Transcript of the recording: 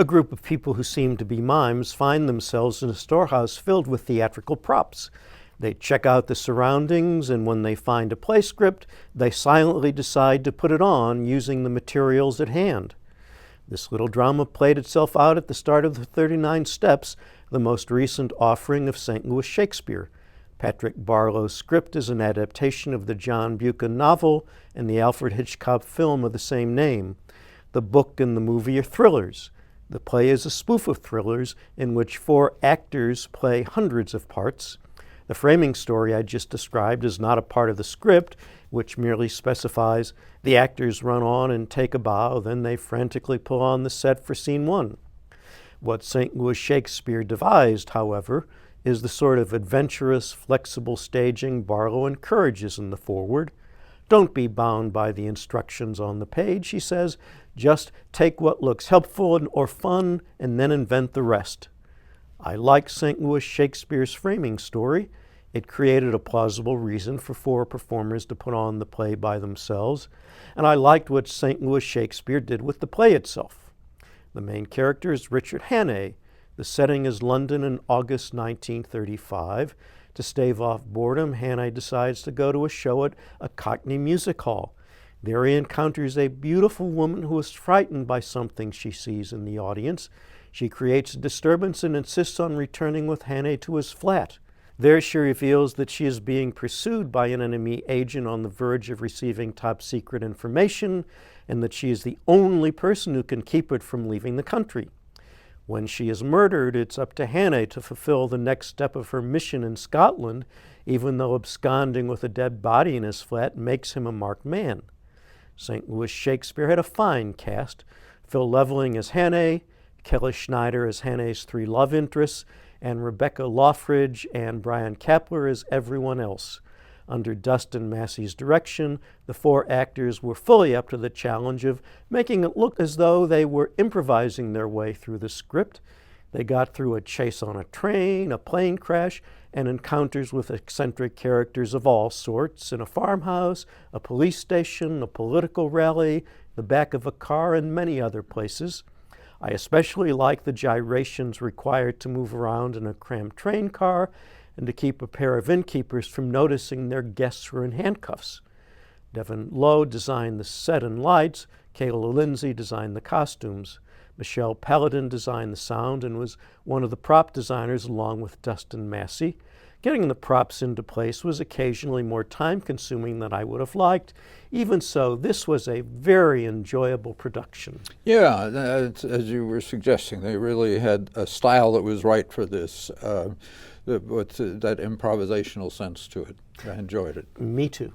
A group of people who seem to be mimes find themselves in a storehouse filled with theatrical props. They check out the surroundings, and when they find a play script, they silently decide to put it on using the materials at hand. This little drama played itself out at the start of the 39 Steps, the most recent offering of St. Louis Shakespeare. Patrick Barlow's script is an adaptation of the John Buchan novel and the Alfred Hitchcock film of the same name. The book and the movie are thrillers. The play is a spoof of thrillers in which 4 actors play hundreds of parts. The framing story I just described is not a part of the script, which merely specifies the actors run on and take a bow, then they frantically pull on the set for scene 1. What St. Louis Shakespeare devised, however, is the sort of adventurous, flexible staging Barlow encourages in the foreword. Don't be bound by the instructions on the page, he says. Just take what looks helpful or fun and then invent the rest. I like St. Louis Shakespeare's framing story. It created a plausible reason for 4 performers to put on the play by themselves, and I liked what St. Louis Shakespeare did with the play itself. The main character is Richard Hannay. The setting is London in August 1935. To stave off boredom, Hannay decides to go to a show at a Cockney music hall. There he encounters a beautiful woman who is frightened by something she sees in the audience. She creates a disturbance and insists on returning with Hannay to his flat. There she reveals that she is being pursued by an enemy agent on the verge of receiving top-secret information, and that she is the only person who can keep it from leaving the country. When she is murdered, it's up to Hannay to fulfill the next step of her mission in Scotland, even though absconding with a dead body in his flat makes him a marked man. St. Louis Shakespeare had a fine cast. Phil Leveling as Hannay, Kelly Schneider as Hannay's 3 love interests, and Rebecca Loffridge and Brian Kapler as everyone else. Under Dustin Massey's direction, the 4 actors were fully up to the challenge of making it look as though they were improvising their way through the script. They got through a chase on a train, a plane crash, and encounters with eccentric characters of all sorts in a farmhouse, a police station, a political rally, the back of a car, and many other places. I especially like the gyrations required to move around in a cramped train car and to keep a pair of innkeepers from noticing their guests were in handcuffs. Devin Lowe designed the set and lights. Kayla Lindsay designed the costumes. Michelle Paladin designed the sound and was one of the prop designers along with Dustin Massey. Getting the props into place was occasionally more time-consuming than I would have liked. Even so, this was a very enjoyable production. Yeah, as you were suggesting, they really had a style that was right for this, with that improvisational sense to it. I enjoyed it. Me too.